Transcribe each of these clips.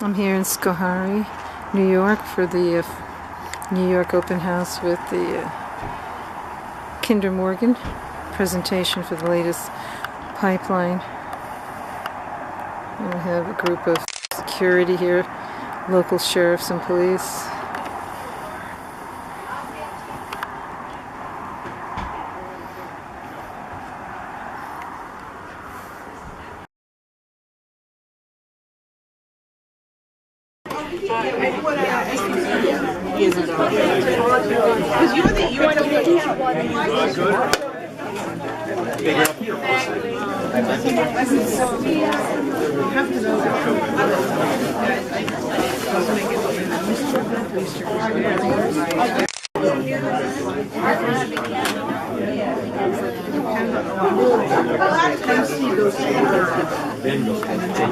I'm here in Schoharie, New York for the New York Open House with the Kinder Morgan presentation for the latest pipeline. And we have a group of security here, local sheriffs and police.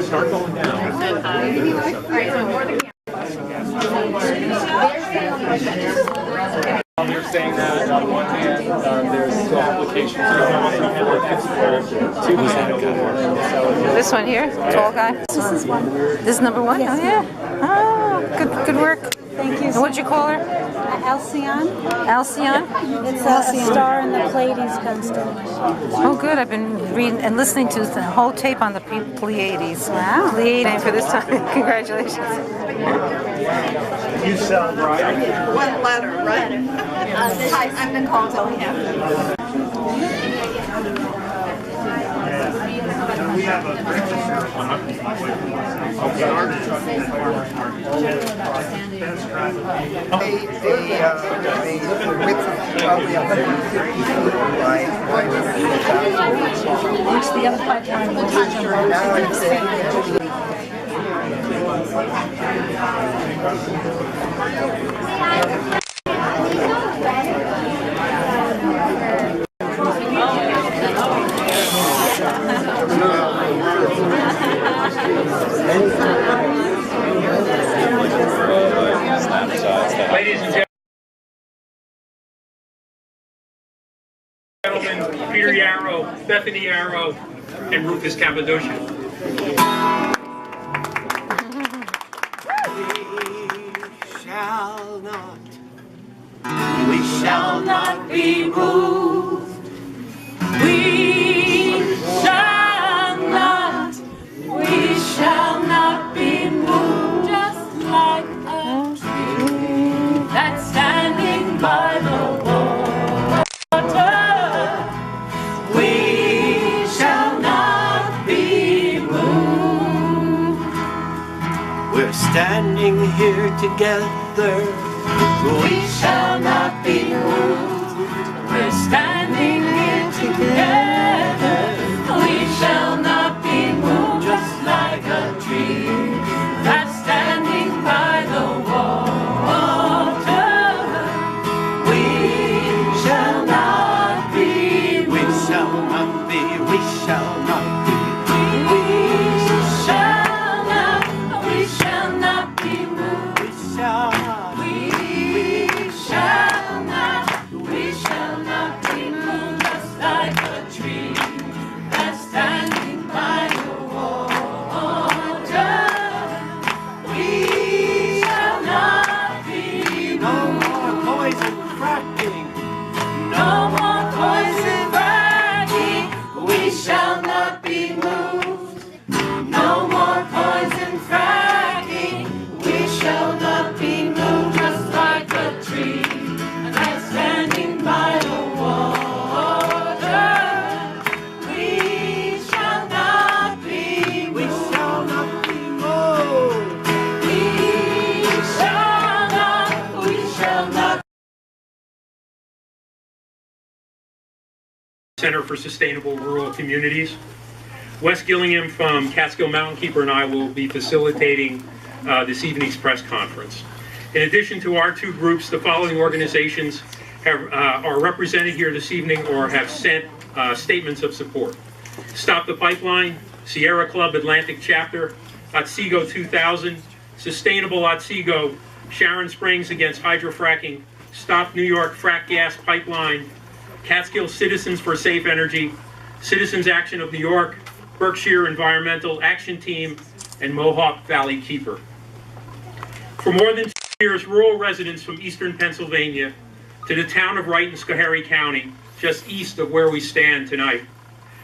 Start going down. You're saying that on one hand, there's still applications This one here, tall guy. This is one. This is number one? Yes. Oh yeah. Good work. Thank you. And what'd you call her? Alcyon. Alcyon? It's a star in the Pleiades constellation. Oh good, I've been reading and listening to the whole tape on the Pleiades. Wow. Pleiades for this time. Congratulations. You sound right. One letter, right? Hi, I'm Nicole Zohan. We have a width of probably 150 feet by 150,000. Which the other pipeline will touch on. Now it's Ladies and gentlemen, Peter Yarrow, Bethany Yarrow, and Rufus Cappadocia. We shall not be moved. We shall not be moved. Just like a tree that's standing by the water. We shall not be moved. We're standing here together. We shall not be moved. We're standing here together. We shall not be moved. Just like a tree that's standing by the water. We shall not be moved. We shall not be. We shall not be. We shall not be moved. We shall not. We shall not be moved, just like a tree that's standing by the water. We shall not be moved. No more poison fracking. No more poison fracking. We shall not be moved. No more poison fracking. We shall not be moved, just like a tree that's standing by the water. We shall not be moved. We shall not be moved. We shall not. Center for Sustainable Rural Communities. Wes Gillingham from Catskill Mountain Keeper and I will be facilitating this evening's press conference. In addition to our two groups, the following organizations are represented here this evening or have sent statements of support. Stop the Pipeline, Sierra Club Atlantic Chapter, Otsego 2000, Sustainable Otsego, Sharon Springs Against Hydrofracking, Stop New York Frack Gas Pipeline, Catskill Citizens for Safe Energy, Citizens Action of New York, Berkshire Environmental Action Team, and Mohawk Valley Keeper. For more than 2 years, rural residents from eastern Pennsylvania to the town of Wright in Schoharie County, just east of where we stand tonight,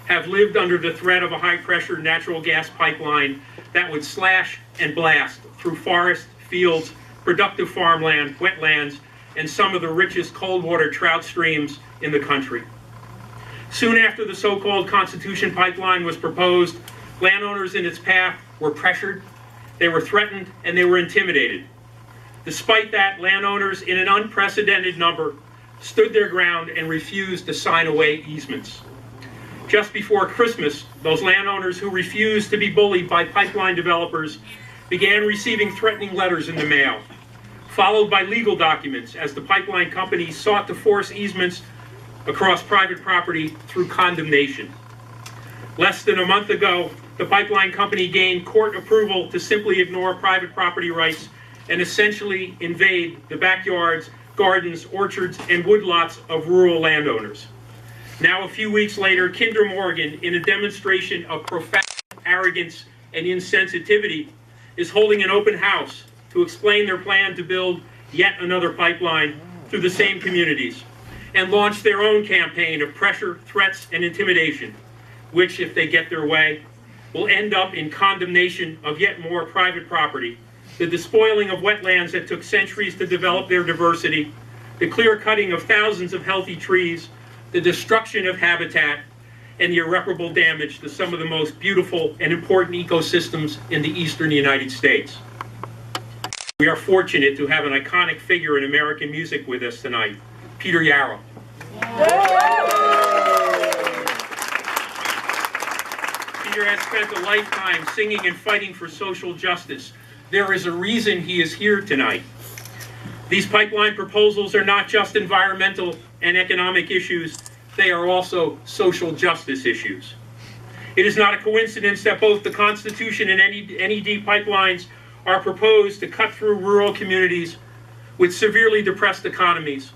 have lived under the threat of a high-pressure natural gas pipeline that would slash and blast through forest, fields, productive farmland, wetlands, and some of the richest cold water trout streams in the country. Soon after the so-called Constitution Pipeline was proposed, landowners in its path were pressured, they were threatened, and they were intimidated. Despite that, landowners in an unprecedented number stood their ground and refused to sign away easements. Just before Christmas, those landowners who refused to be bullied by pipeline developers began receiving threatening letters in the mail, followed by legal documents as the pipeline company sought to force easements across private property through condemnation. Less than a month ago, the pipeline company gained court approval to simply ignore private property rights and essentially invade the backyards, gardens, orchards, and woodlots of rural landowners. Now, a few weeks later, Kinder Morgan, in a demonstration of profound arrogance and insensitivity, is holding an open house to explain their plan to build yet another pipeline through the same communities, and launch their own campaign of pressure, threats, and intimidation, which, if they get their way, will end up in condemnation of yet more private property, the despoiling of wetlands that took centuries to develop their diversity, the clear-cutting of thousands of healthy trees, the destruction of habitat, and the irreparable damage to some of the most beautiful and important ecosystems in the eastern United States. We are fortunate to have an iconic figure in American music with us tonight, Peter Yarrow. Peter has spent a lifetime singing and fighting for social justice. There is a reason he is here tonight. These pipeline proposals are not just environmental and economic issues, they are also social justice issues. It is not a coincidence that both the Constitution and NED pipelines are proposed to cut through rural communities with severely depressed economies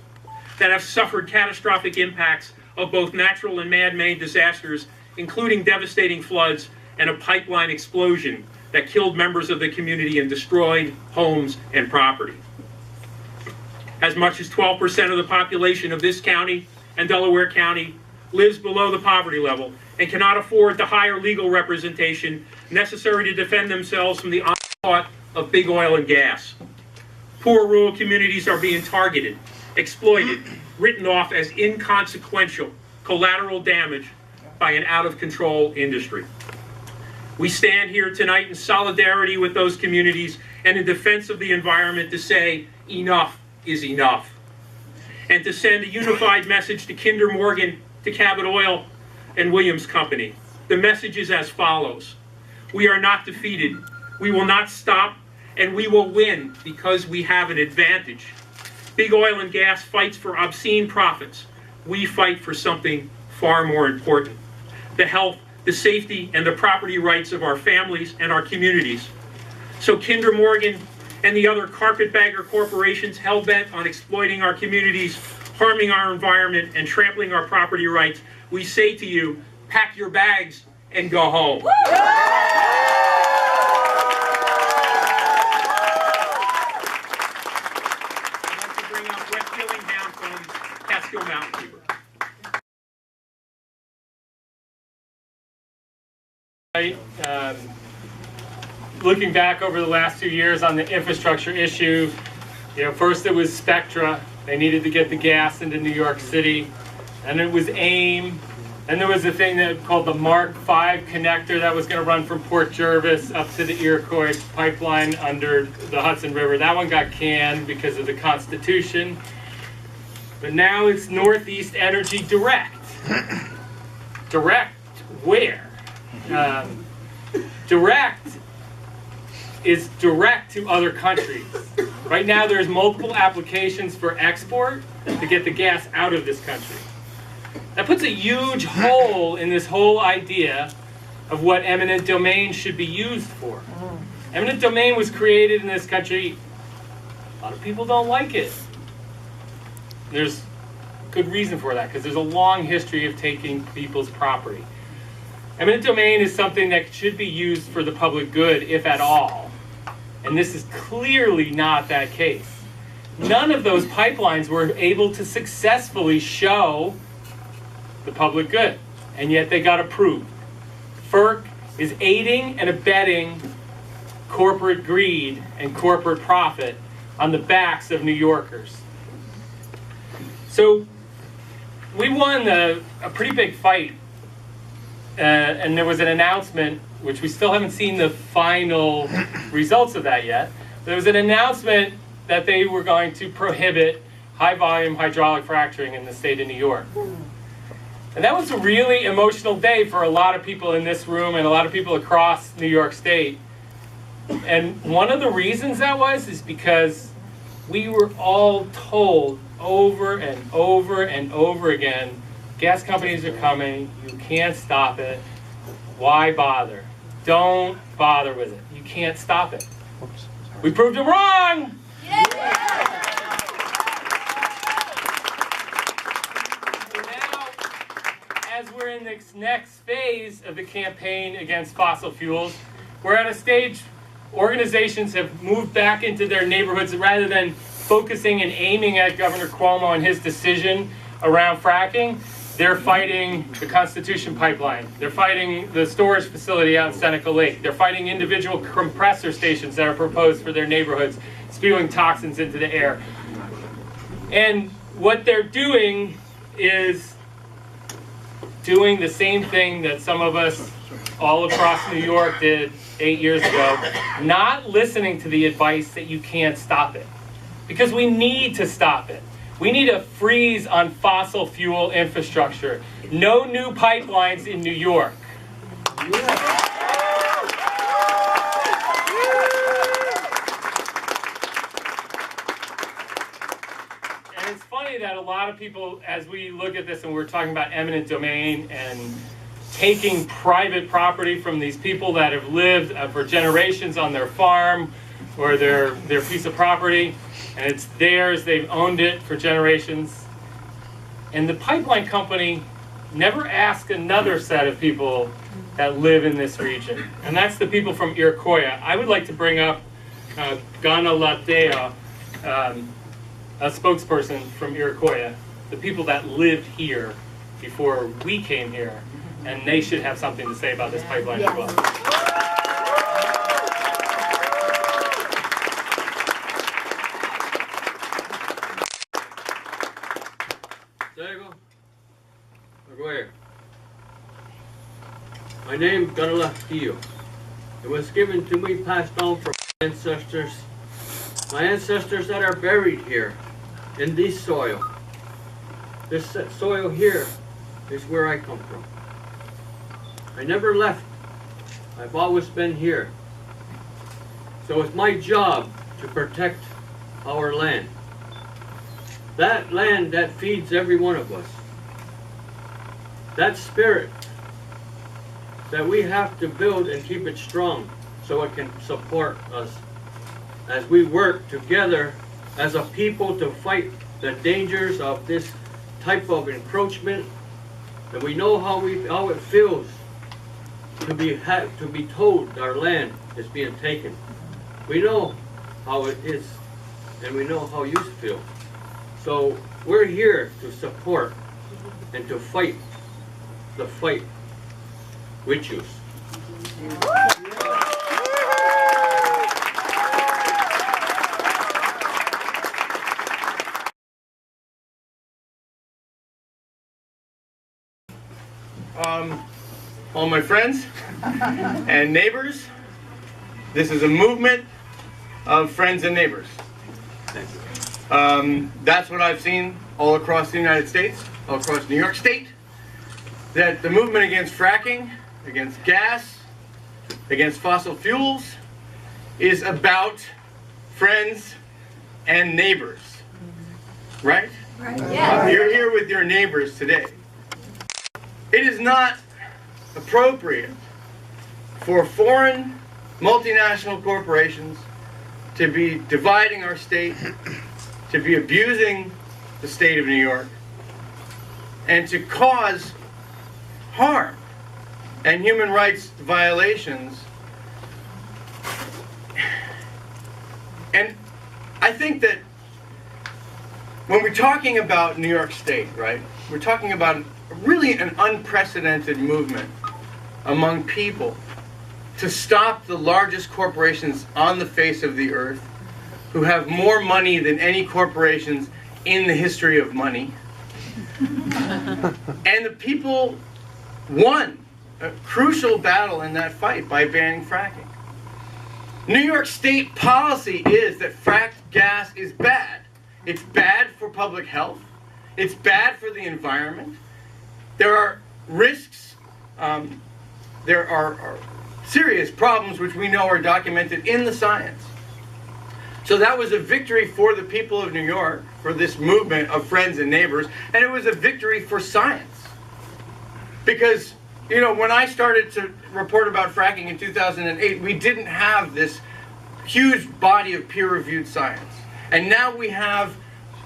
that have suffered catastrophic impacts of both natural and man-made disasters, including devastating floods and a pipeline explosion that killed members of the community and destroyed homes and property. As much as 12% of the population of this county and Delaware County lives below the poverty level and cannot afford the higher legal representation necessary to defend themselves from the onslaught of big oil and gas. Poor rural communities are being targeted, exploited, written off as inconsequential collateral damage by an out-of-control industry. We stand here tonight in solidarity with those communities and in defense of the environment to say enough is enough, and to send a unified message to Kinder Morgan, to Cabot Oil, and Williams Company. The message is as follows: we are not defeated, we will not stop, and we will win because we have an advantage. Big oil and gas fights for obscene profits. We fight for something far more important: the health, the safety, and the property rights of our families and our communities. So Kinder Morgan and the other carpetbagger corporations hell-bent on exploiting our communities, harming our environment, and trampling our property rights, we say to you, pack your bags and go home. I'd like to bring up Wes Gillingham from Catskill Mountain Keeper. Looking back over the last 2 years on the infrastructure issue, first it was Spectra. They needed to get the gas into New York City. And it was AIM. And there was a thing that called the Mark V connector that was going to run from Port Jervis up to the Iroquois pipeline under the Hudson River. That one got canned because of the Constitution. But now it's Northeast Energy Direct. Direct where? Direct is direct to other countries. Right now there's multiple applications for export to get the gas out of this country. That puts a huge hole in this whole idea of what eminent domain should be used for. Eminent domain was created in this country. A lot of people don't like it. There's good reason for that, because there's a long history of taking people's property. Eminent domain is something that should be used for the public good, if at all. And And this is clearly not that case. None of those pipelines were able to successfully show the public good, and yet they got approved. FERC is aiding and abetting corporate greed and corporate profit on the backs of New Yorkers. So we won a pretty big fight, and there was an announcement, which we still haven't seen the final results of that yet. There was an announcement that they were going to prohibit high-volume hydraulic fracturing in the state of New York. And that was a really emotional day for a lot of people in this room and a lot of people across New York State. And one of the reasons that was is because we were all told over and over and over again, gas companies are coming, you can't stop it, why bother? Don't bother with it, you can't stop it. We proved them wrong! As we're in this next phase of the campaign against fossil fuels, we're at a stage organizations have moved back into their neighborhoods rather than focusing and aiming at Governor Cuomo and his decision around fracking. They're fighting the Constitution pipeline. They're fighting the storage facility out in Seneca Lake. They're fighting individual compressor stations that are proposed for their neighborhoods, spewing toxins into the air. And what they're doing is doing the same thing that some of us all across New York did 8 years ago, not listening to the advice that you can't stop it. Because we need to stop it. We need a freeze on fossil fuel infrastructure. No new pipelines in New York. And it's funny that a lot of people, as we look at this and we're talking about eminent domain and taking private property from these people that have lived for generations on their farm or their piece of property, and it's theirs, they've owned it for generations. And the pipeline company never asked another set of people that live in this region, and that's the people from Iroquois. I would like to bring up Gana Latea, a spokesperson from Iroquois, the people that lived here before we came here, and they should have something to say about this pipeline as well. My name is Ganala Tio. It was given to me, passed on from my ancestors that are buried here in this soil. This soil here is where I come from. I never left. I've always been here. So it's my job to protect our land. That land that feeds every one of us. That spirit that we have to build and keep it strong so it can support us as we work together as a people to fight the dangers of this type of encroachment. And we know how it feels to be told our land is being taken. We know how it is, and we know how you feel. So we're here to support and to fight the fight with you. All my friends and neighbors, this is a movement of friends and neighbors. That's what I've seen all across the United States, all across New York State, that the movement against fracking, against gas, against fossil fuels is about friends and neighbors, right? Right. Yeah. You're here with your neighbors today. It is not appropriate for foreign multinational corporations to be dividing our state, to be abusing the state of New York, and to cause harm and human rights violations And I think that when we're talking about New York State, right, we're talking about really an unprecedented movement among people to stop the largest corporations on the face of the earth, who have more money than any corporations in the history of money. And the people won a crucial battle in that fight by banning fracking. New York State policy is that fracked gas is bad. It's bad for public health. It's bad for the environment. There are risks. There are serious problems which we know are documented in the science. So that was a victory for the people of New York, for this movement of friends and neighbors, and it was a victory for science. Because, you know, when I started to report about fracking in 2008, we didn't have this huge body of peer-reviewed science. And now we have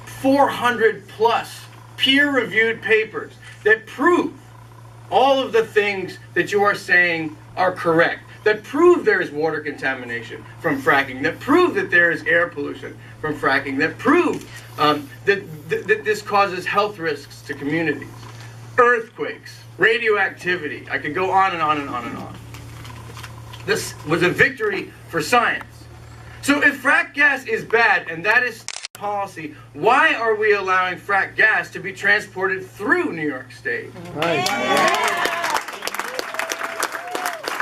400 plus peer-reviewed papers that prove all of the things that you are saying are correct, that prove there is water contamination from fracking, that prove that there is air pollution from fracking, that prove that this causes health risks to communities, earthquakes, radioactivity. I could go on and on and on and on. This was a victory for science. So if frack gas is bad, and that is policy, why are we allowing frack gas to be transported through New York State? Right.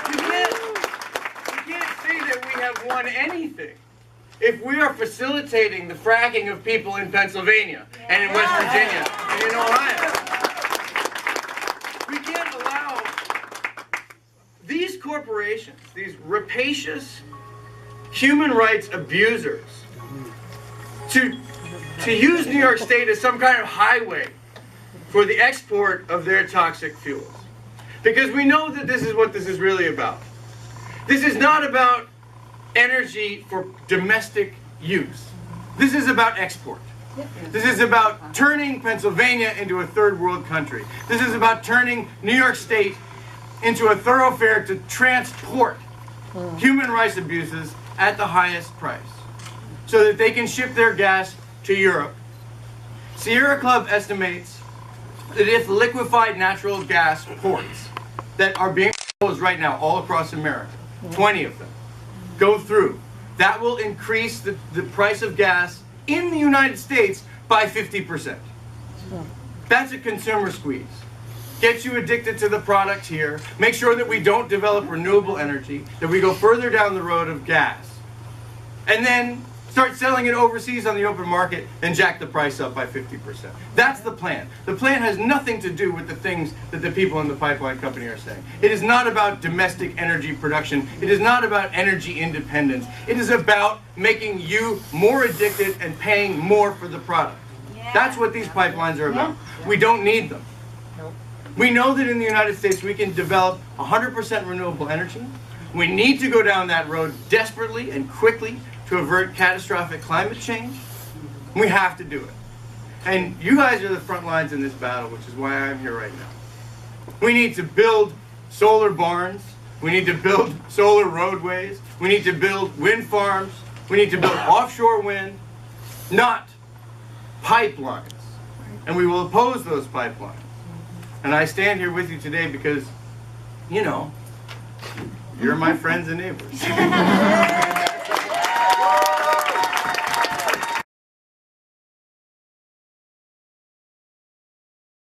You can't say that we have won anything if we are facilitating the fracking of people in Pennsylvania and in West Virginia and in Ohio. We can't allow these corporations, these rapacious human rights abusers, to use New York State as some kind of highway for the export of their toxic fuels. Because we know that this is what this is really about. This is not about energy for domestic use. This is about export. This is about turning Pennsylvania into a third world country. This is about turning New York State into a thoroughfare to transport human rights abuses at the highest price, so that they can ship their gas to Europe. Sierra Club estimates that if liquefied natural gas ports that are being proposed right now all across America, 20 of them, go through, that will increase the price of gas in the United States by 50%. That's a consumer squeeze. Get you addicted to the product here. Make sure that we don't develop renewable energy, that we go further down the road of gas. And then start selling it overseas on the open market and jack the price up by 50%. That's the plan. The plan has nothing to do with the things that the people in the pipeline company are saying. It is not about domestic energy production. It is not about energy independence. It is about making you more addicted and paying more for the product. That's what these pipelines are about. We don't need them. We know that in the United States we can develop 100% renewable energy. We need to go down that road desperately and quickly to avert catastrophic climate change. We have to do it. And you guys are the front lines in this battle, which is why I'm here right now. We need to build solar barns. We need to build solar roadways. We need to build wind farms. We need to build offshore wind, not pipelines. And we will oppose those pipelines. And I stand here with you today because, you know, you're my friends and neighbors.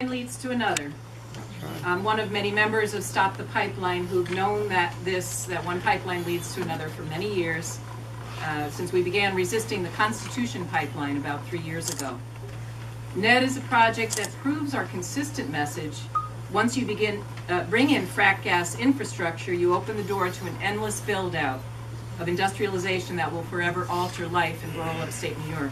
Leads to another. I'm one of many members of Stop the Pipeline who've known that one pipeline leads to another for many years, since we began resisting the Constitution pipeline about 3 years ago. NED is a project that proves our consistent message. Once you bring in frack gas infrastructure, you open the door to an endless build-out of industrialization that will forever alter life in rural upstate New York.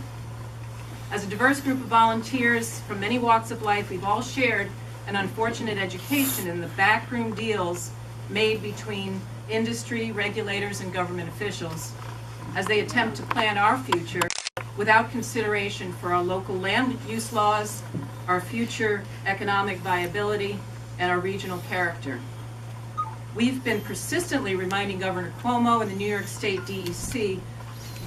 As a diverse group of volunteers from many walks of life, we've all shared an unfortunate education in the backroom deals made between industry, regulators, and government officials as they attempt to plan our future without consideration for our local land use laws, our future economic viability, and our regional character. We've been persistently reminding Governor Cuomo and the New York State DEC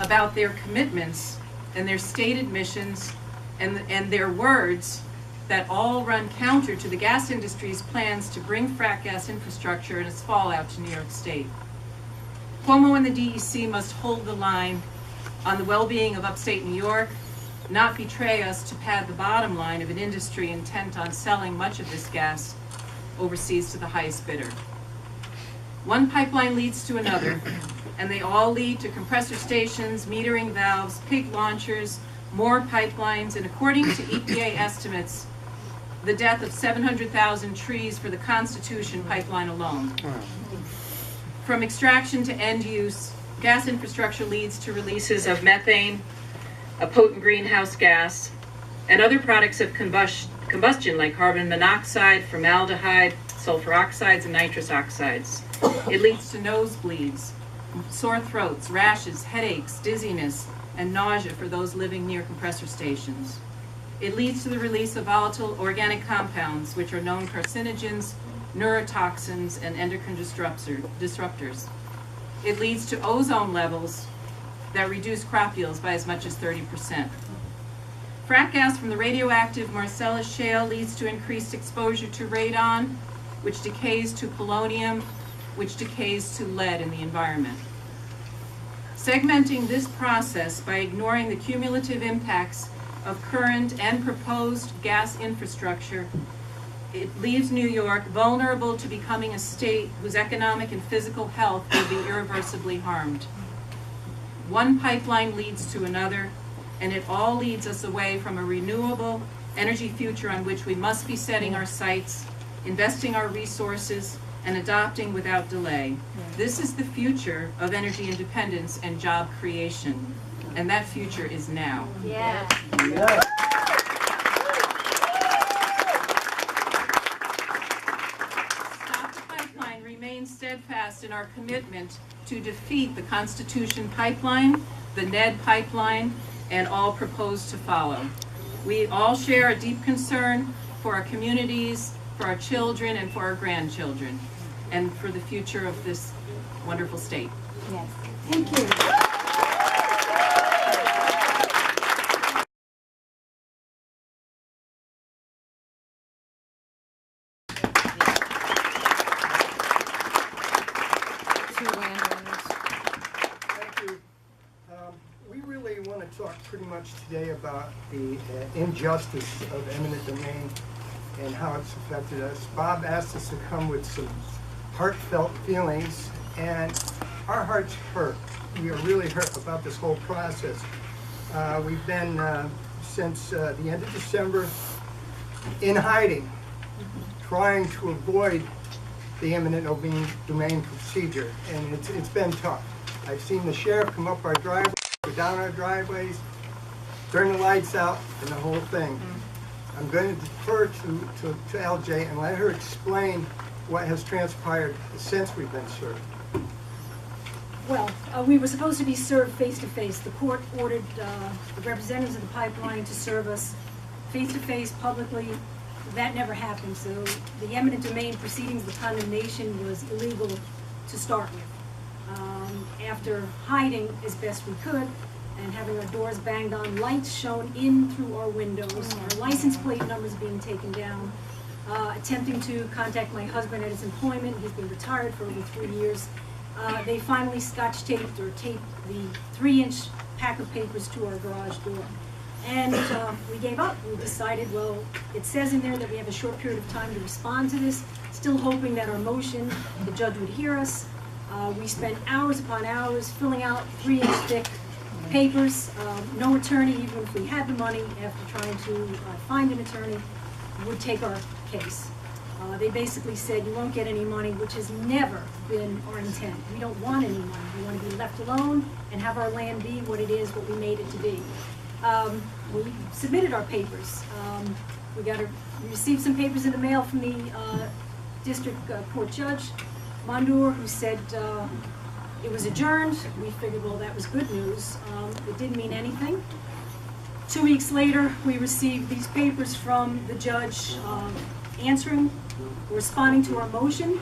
about their commitments and their stated missions and their words that all run counter to the gas industry's plans to bring frack gas infrastructure and its fallout to New York State. Cuomo and the DEC must hold the line on the well-being of upstate New York, not betray us to pad the bottom line of an industry intent on selling much of this gas overseas to the highest bidder. One pipeline leads to another, and they all lead to compressor stations, metering valves, pig launchers, more pipelines, and according to EPA estimates, the death of 700,000 trees for the Constitution pipeline alone. From extraction to end use, gas infrastructure leads to releases of methane, a potent greenhouse gas, and other products of combustion like carbon monoxide, formaldehyde, sulfur oxides, and nitrous oxides. It leads to nosebleeds, sore throats, rashes, headaches, dizziness, and nausea for those living near compressor stations. It leads to the release of volatile organic compounds, which are known carcinogens, neurotoxins, and endocrine disruptors. It leads to ozone levels that reduce crop yields by as much as 30%. Frack gas from the radioactive Marcellus Shale leads to increased exposure to radon, which decays to polonium, which decays to lead in the environment. Segmenting this process by ignoring the cumulative impacts of current and proposed gas infrastructure, it leaves New York vulnerable to becoming a state whose economic and physical health will be irreversibly harmed. One pipeline leads to another, and it all leads us away from a renewable energy future on which we must be setting our sights, investing our resources, and adopting without delay. This is the future of energy independence and job creation, and that future is now. Yeah. Stop the Pipeline remains steadfast in our commitment to defeat the Constitution Pipeline, the NED Pipeline, and all proposed to follow. We all share a deep concern for our communities, for our children, and for our grandchildren, and for the future of this wonderful state. Yes. Thank you. Thank you. We really want to talk pretty much today about the injustice of eminent domain and how it's affected us. Bob asked us to come with some heartfelt feelings, and our hearts hurt. We are really hurt about this whole process. We've been, since the end of December, in hiding, trying to avoid the eminent domain procedure, and it's been tough. I've seen the sheriff come up our driveway, go down our driveways, turn the lights out, and the whole thing. I'm going to defer to LJ and let her explain what has transpired since we've been served. Well, we were supposed to be served face-to-face. The court ordered the representatives of the pipeline to serve us face-to-face publicly. That never happened, so the eminent domain proceedings, the condemnation was illegal to start with. After hiding as best we could and having our doors banged on, lights shown in through our windows, our license plate numbers being taken down, attempting to contact my husband at his employment. He's been retired for over 3 years. They finally scotch taped or taped the 3-inch pack of papers to our garage door. And we gave up. We decided, well, it says in there that we have a short period of time to respond to this, still hoping that our motion, the judge would hear us. We spent hours upon hours filling out 3-inch thick papers. No attorney, even if we had the money, after trying to find an attorney, would take our case. They basically said, you won't get any money, which has never been our intent. We don't want any money. We want to be left alone and have our land be what it is, what we made it to be. We submitted our papers. We received some papers in the mail from the district court judge, Mondour, who said it was adjourned. We figured, well, that was good news. It didn't mean anything. 2 weeks later, we received these papers from the judge responding to our motion,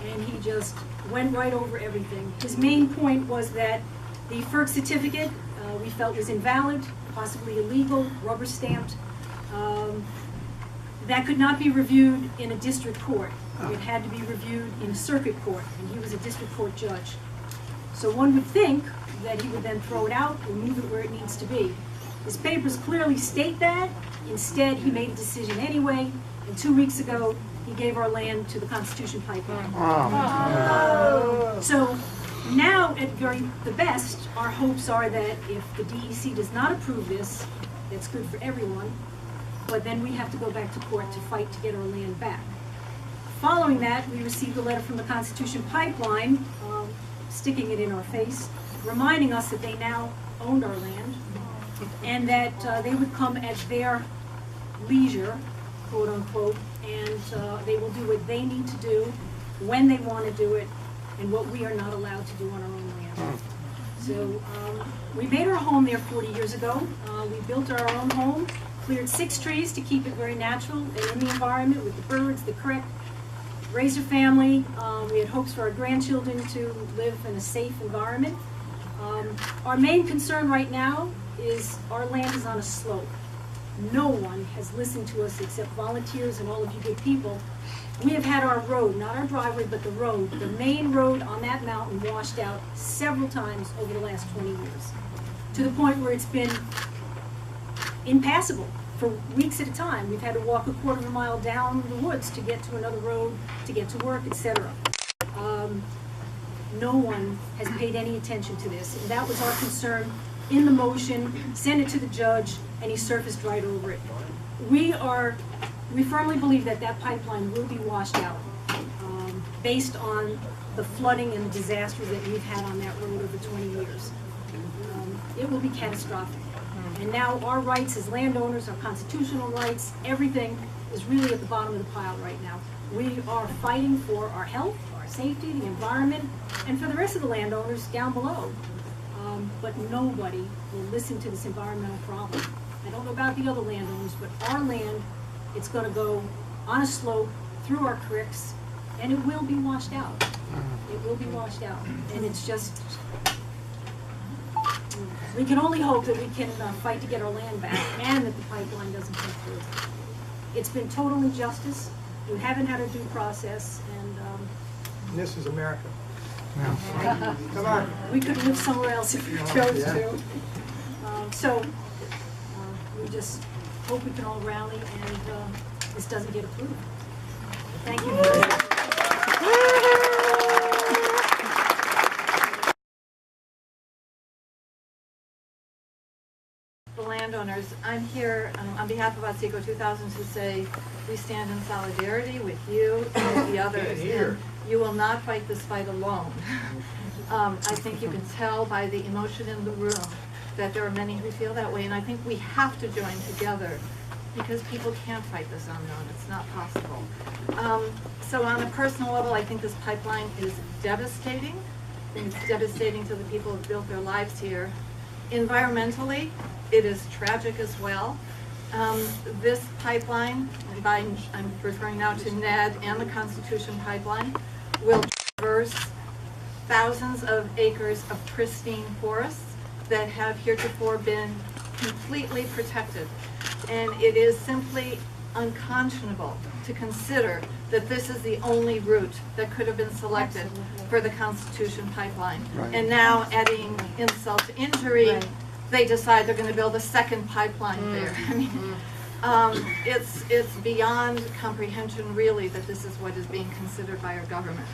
and he just went right over everything. His main point was that The FERC certificate we felt was invalid, possibly illegal, rubber stamped. That could not be reviewed in a district court. It had to be reviewed in a circuit court, and he was a district court judge. So one would think that he would then throw it out or move it where it needs to be. His papers clearly state that. Instead, he made a decision anyway, and 2 weeks ago, he gave our land to the Constitution Pipeline. So now, at the best, our hopes are that if the DEC does not approve this, it's good for everyone, but then we have to go back to court to fight to get our land back. Following that, we received a letter from the Constitution Pipeline, sticking it in our face, reminding us that they now owned our land, and that they would come at their leisure, quote unquote, and they will do what they need to do, when they want to do it, and what we are not allowed to do on our own land. So we made our home there 40 years ago. We built our own home, cleared 6 trees to keep it very natural and in the environment with the birds, the creek, raised a family. We had hopes for our grandchildren to live in a safe environment. Our main concern right now is our land is on a slope. No one has listened to us except volunteers and all of you good people. We have had our road, not our driveway, but the road, the main road on that mountain washed out several times over the last 20 years, to the point where it's been impassable for weeks at a time. We've had to walk a quarter of a mile down the woods to get to another road, to get to work, etc. No one has paid any attention to this, and that was our concern in the motion, sent it to the judge, and he surfaced right over it. We firmly believe that that pipeline will be washed out based on the flooding and the disasters that we've had on that road over 20 years. It will be catastrophic. And now our rights as landowners, our constitutional rights, everything is really at the bottom of the pile right now. We are fighting for our health, our safety, the environment, and for the rest of the landowners down below. But nobody will listen to this environmental problem. I don't know about the other landowners, but our land, it's going to go on a slope through our creeks, and it will be washed out. It will be washed out. And it's just, we can only hope that we can fight to get our land back and that the pipeline doesn't come through. It's been total injustice. We haven't had a due process, and this is America. Come on. We could live somewhere else if we chose to. We just hope we can all rally and this doesn't get approved. Thank you very much. The landowners, I'm here on behalf of Otsego 2000 to say we stand in solidarity with you and with the others. And you will not fight this fight alone. I think you can tell by the emotion in the room that there are many who feel that way, and I think we have to join together because people can't fight this unknown. It's not possible. So on a personal level, I think this pipeline is devastating. I think it's devastating to the people who have built their lives here. Environmentally, it is tragic as well. This pipeline, I'm referring now to NED and the Constitution Pipeline, will traverse thousands of acres of pristine forests that have heretofore been completely protected. And it is simply unconscionable to consider that this is the only route that could have been selected for the Constitution Pipeline. Right. And now, adding insult to injury, they decide they're going to build a second pipeline there. I mean, it's beyond comprehension, really, that this is what is being considered by our government.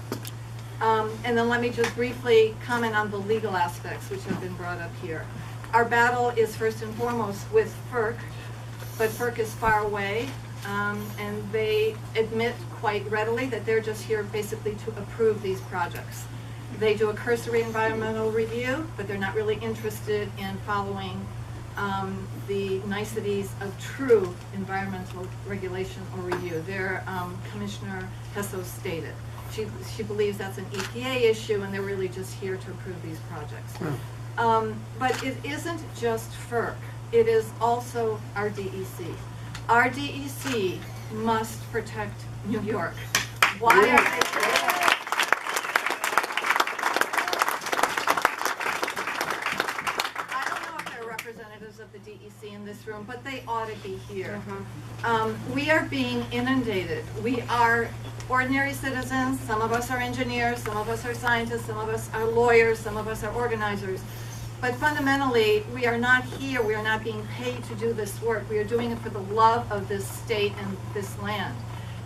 And then let me just briefly comment on the legal aspects which have been brought up here. Our battle is first and foremost with FERC, but FERC is far away, and they admit quite readily that they're just here basically to approve these projects. They do a cursory environmental review, but they're not really interested in following the niceties of true environmental regulation or review. Their Commissioner has so stated. She believes that's an EPA issue, and they're really just here to approve these projects. But it isn't just FERC. It is also our DEC. Our DEC must protect New York. Why are they? representatives of the DEC in this room, but they ought to be here. We are being inundated. We are ordinary citizens. Some of us are engineers, some of us are scientists, some of us are lawyers, some of us are organizers. But fundamentally, we are not here, we are not being paid to do this work. We are doing it for the love of this state and this land.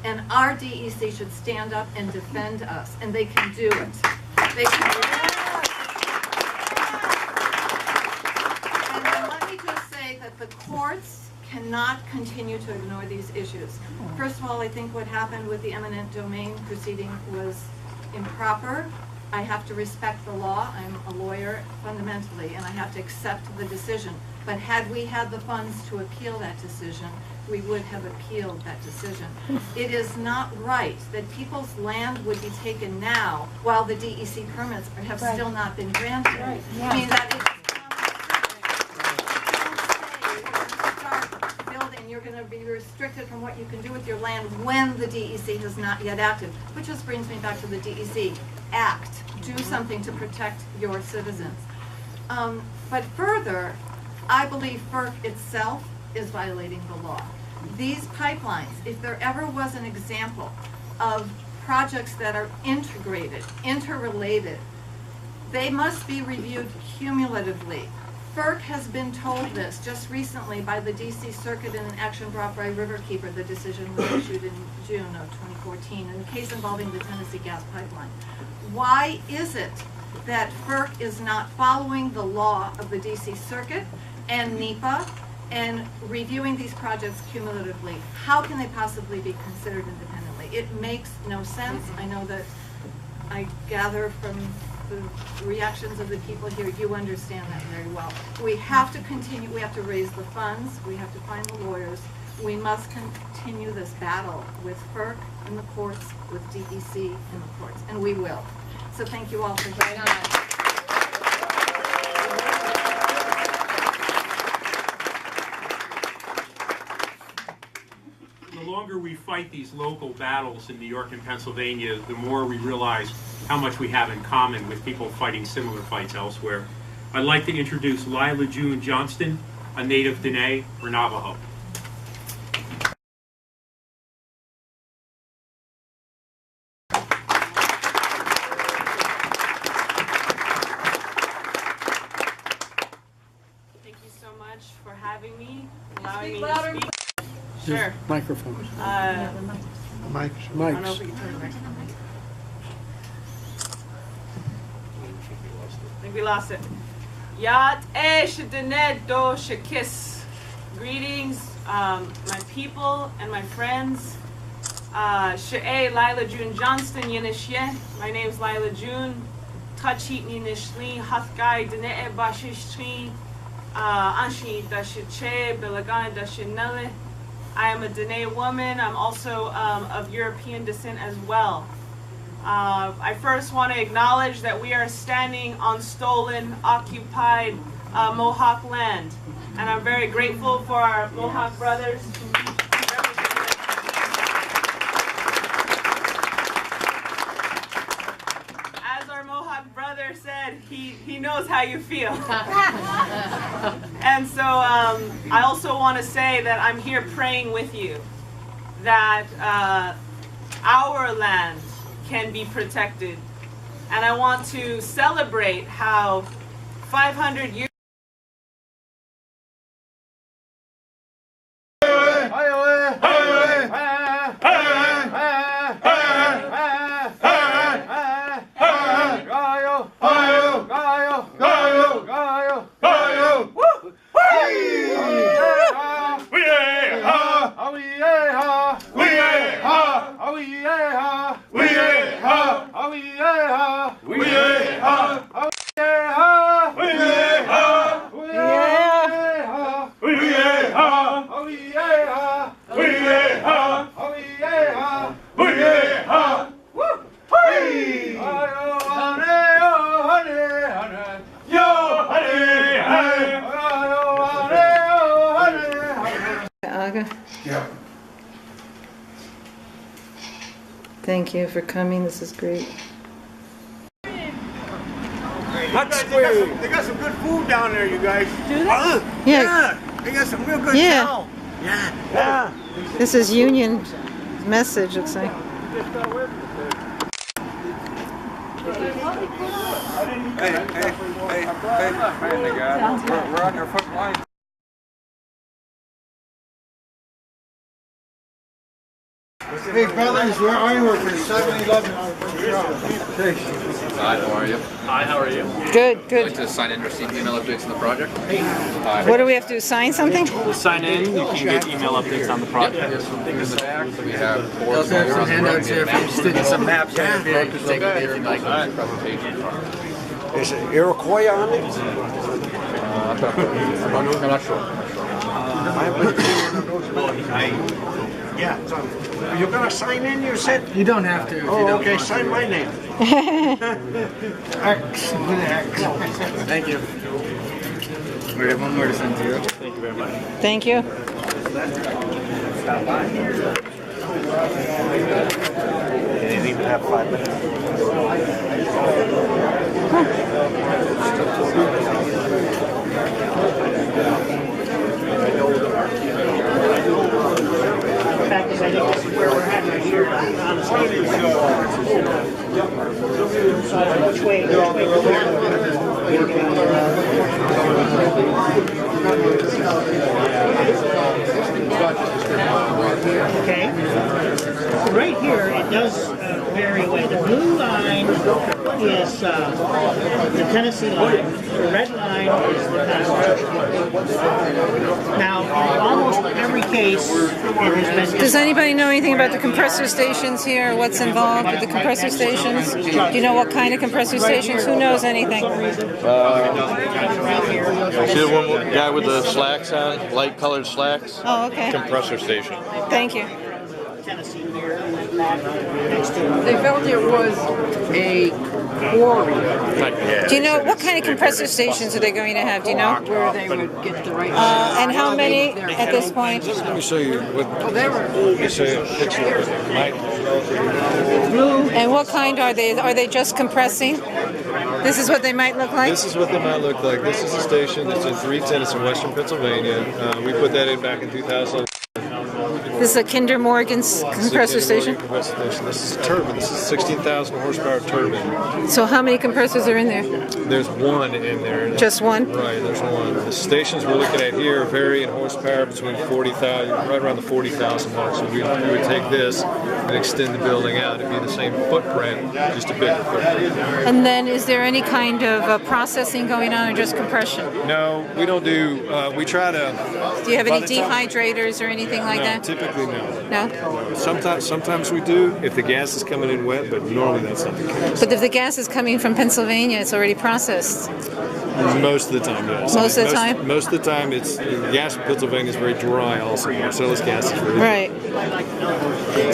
And our DEC should stand up and defend us, and they can do it. They can do it. And then let me just say that the courts cannot continue to ignore these issues. First of all, I think what happened with the eminent domain proceeding was improper. I have to respect the law. I'm a lawyer fundamentally, and I have to accept the decision. But had we had the funds to appeal that decision, we would have appealed that decision. It is not right that people's land would be taken now while the DEC permits have still not been granted. Right. I mean, that is start building, you're going to be restricted from what you can do with your land when the DEC has not yet acted. Which just brings me back to the DEC. Act. Do something to protect your citizens. But further, I believe FERC itself is violating the law. These pipelines, if there ever was an example of projects that are integrated, interrelated, they must be reviewed cumulatively. FERC has been told this just recently by the DC Circuit in an action brought by Riverkeeper. The decision was issued in June of 2014 in a case involving the Tennessee gas pipeline. Why is it that FERC is not following the law of the DC Circuit and NEPA and reviewing these projects cumulatively? How can they possibly be considered independently? It makes no sense. I know that I gather from the reactions of the people here, you understand that very well. We have to continue, we have to raise the funds, we have to find the lawyers. We must continue this battle with FERC in the courts, with DEC in the courts, and we will. So thank you all for joining us. The longer we fight these local battles in New York and Pennsylvania, the more we realize how much we have in common with people fighting similar fights elsewhere. I'd like to introduce Lila June Johnston, a native Dene or Navajo. Thank you so much for having me, allowing me louder. to speak. Sure. Microphone. I don't know if we Mics. can turn the microphone. I think we lost it. Yat Dene Do Shekis. Greetings, my people and my friends. She'e Lila June Johnston Yenishye. My name's Lila June. Tachit Ninishli Hathgai Dene Bashishri. Anshi Dashiche Belagan Dashinele. I am a Dene woman. I'm also of European descent as well. I first want to acknowledge that we are standing on stolen, occupied Mohawk land. And I'm very grateful for our Mohawk brothers. As our Mohawk brother said, he knows how you feel. And so I also want to say that I'm here praying with you that our land can be protected. And I want to celebrate how 500 years Thank you for coming. This is great. Hot spring. They got some good food down there, you guys. Do they? Yeah. They got some real good Yeah. chow. Yeah. This is Union message, looks like. Hey, we're on your front line. Hey brothers, where are you working? 7-Eleven. Hi, how are you? Hi, how are you? Good, I'd good. like to sign in and receive email updates on the project. What do we have to do, sign something? To sign in, you can get email updates on the project. Yes, in the back, we have boards all around the room. We have maps. Some maps. Take anything like that presentation. Is it Iroquois on it? I'm not sure. Yeah. You're gonna sign in, you said? You don't have to. Oh, okay, sign my name. X. Thank you. We have one more to send to you. Thank you very much. Thank you. You didn't even have 5 minutes. Okay. Right here, it does vary away. The blue line is the Tennessee line. The red line is the Constitution. Now, in almost every case, it has been... Does anybody know anything about the compressor stations here? What's involved with the compressor stations? Do you know what kind of compressor stations? Who knows anything? See the one guy with the slacks on, light colored slacks? Oh, okay. Compressor station. Thank you. They felt it was a quarry. Do you know what kind of compressor stations are they going to have? Do you know? Where they would get the right... And how many at this point? Let me show you what. Oh, they were... Let me show you a picture of it. And what kind are they? Are they just compressing? This is what they might look like? This is what they might look like. This is a station. It's in 310. It's in Western Pennsylvania. We put that in back in 2000. This is a Kinder Morgan's compressor station? This is a turbine. This is a 16,000 horsepower turbine. So how many compressors are in there? There's one in there. Just one? Right, there's one. The stations we're looking at here vary in horsepower between 40,000, right around the 40,000 mark. So we would take this and extend the building out. It'd be the same footprint, just a bigger footprint. And then is there any kind of processing going on or just compression? No, we don't do, we try to... Do you have any dehydrators or anything like that? Typically no. No? Sometimes we do if the gas is coming in wet, but normally that's not the case. But if the gas is coming from Pennsylvania, it's already processed. Most of the time, yes. Most of the time? Most of the time, the gas in Pennsylvania is very dry also. Marcellus gas is very Right.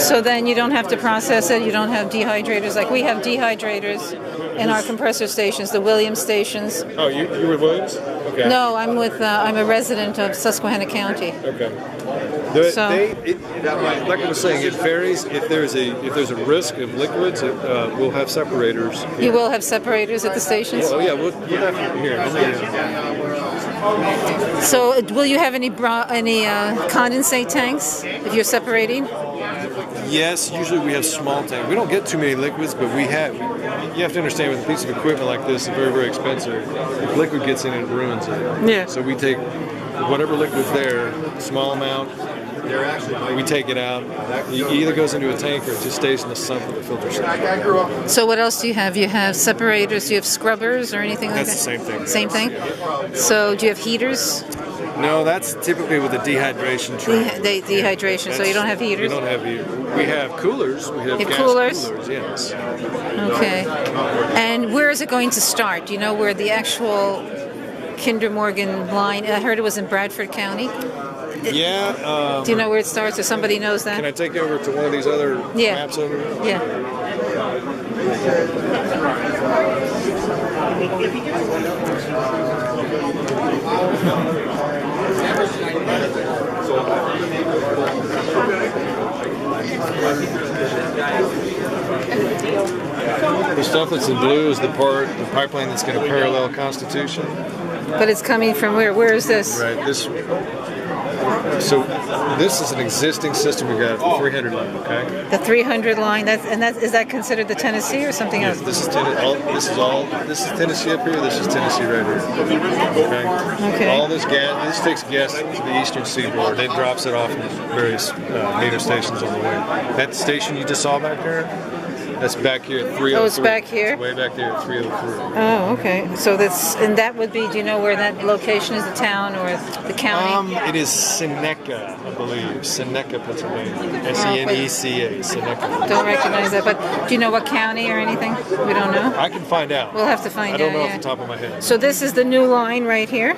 So then you don't have to process it, you don't have dehydrators. Like we have dehydrators in our compressor stations, the Williams stations. Oh, you with Williams? Okay. No, I'm with, I'm a resident of Susquehanna County. Okay. Like I was saying, it varies. If there's a risk of liquids, we'll have separators. You will have separators at the stations? Oh yeah, we'll have here. So will you have any condensate tanks if you're separating? Yes, usually we have small tanks. We don't get too many liquids, but we have. You have to understand with a piece of equipment like this, it's very, very expensive. If liquid gets in, it ruins it. Yeah. So we take whatever liquid's there, small amount. We take it out. It either goes into a tank or it just stays in the sump with the filter system. So what else do you have? You have separators, you have scrubbers or anything like that? That's the same thing. Same thing? So do you have heaters? No, that's typically with the dehydration train. Dehydration, so you don't have heaters? We don't have heaters. We have coolers. We have gas coolers? yes. Okay. And where is it going to start? Do you know where the actual Kinder Morgan line, I heard it was in Bradford County? Yeah. Do you know where it starts, or somebody knows that? Can I take you over to one of these other maps over there? Yeah. This stuff that's in blue is the pipeline that's going to parallel Constitution. But it's coming from where? Where is this? Right. So this is an existing system we got, the 300 line. Okay. The 300 line. Is that considered the Tennessee or something else? This is Tennessee up here. This is Tennessee right here. Okay. Okay. All this gas. This takes gas to the eastern seaboard. It drops it off in various meter stations on the way. That station you just saw back there. That's back here at 303. Oh, it's back here? It's way back there at 303. Oh, okay. So that would be, do you know where that location is, the town or the county? It is Seneca, I believe. Seneca, Pennsylvania. Seneca, Seneca. Don't recognize that, but do you know what county or anything? We don't know? I can find out. We'll have to find out, I don't know yeah. off the top of my head. So this is the new line right here?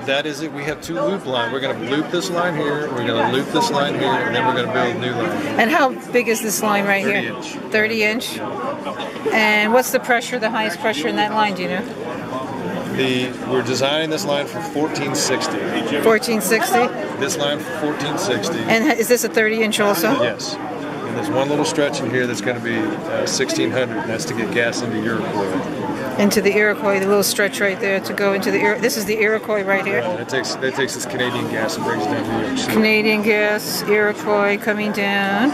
That is it. We have 2 loop lines. We're going to loop this line here, we're going to loop this line here, and then we're going to build a new line. And how big is this line right 30 here? inch. 30 inch. And what's the pressure, the highest pressure in that line, do you know? We're designing this line for 1460. 1460? This line for 1460. And is this a 30 inch also? Yes. And there's one little stretch in here that's going to be 1600, and that's to get gas into Iroquois. Into the Iroquois, the little stretch right there to go into the This is the Iroquois right here. That takes this Canadian gas and brings it down to New York City. Canadian gas, Iroquois coming down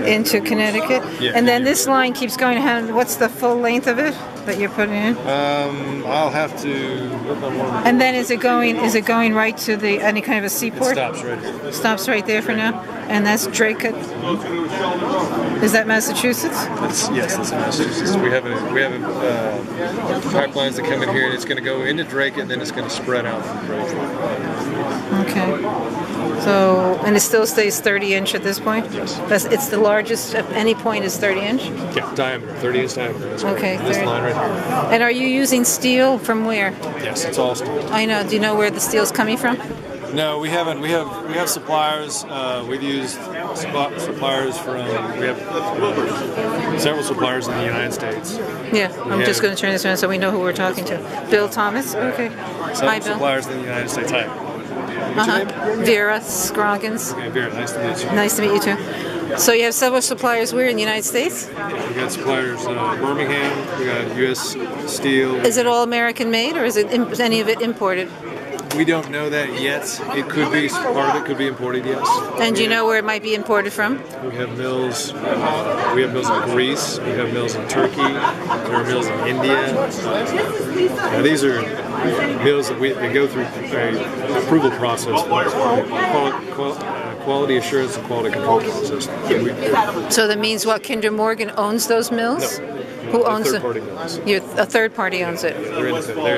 into Connecticut. Yeah, and then this line keeps going. What's the full length of it that you're putting in? I'll have to look on one of the... And then is it going right to any kind of a seaport? It stops right here. Stops right there for now. And that's Drake. Is that Massachusetts? Yes, that's Massachusetts. We have pipelines that come in here, and it's going to go into Drake, and then it's going to spread out from Drake. Okay. So, and it still stays 30 inch at this point? Yes. It's the largest at any point is 30 inch? Yeah, diameter, 30 inch diameter. That's okay. This line right here. And are you using steel from where? Yes, it's all steel. I know. Do you know where the steel's coming from? No, we haven't. We have suppliers. We've used suppliers from. We have several suppliers in the United States. Yeah, I'm just going to turn this around so we know who we're talking to. Bill Thomas. Okay. Hi, Bill. Suppliers in the United States. Hi. Vera Scroggins. Okay, Vera. Nice to meet you. Nice to meet you too. So you have several suppliers where in the United States? Yeah, we got suppliers Birmingham. We got U.S. Steel. Is it all American made or is it any of it imported? We don't know that yet. It could be, part of it could be imported, yes. And do you know where it might be imported from? We have mills. We have mills in Greece. We have mills in Turkey. There are mills in India. Now, these are mills that they go through an approval process, quality assurance and quality control process. So that means what? Kinder Morgan owns those mills? No. Who owns it? A third party owns it.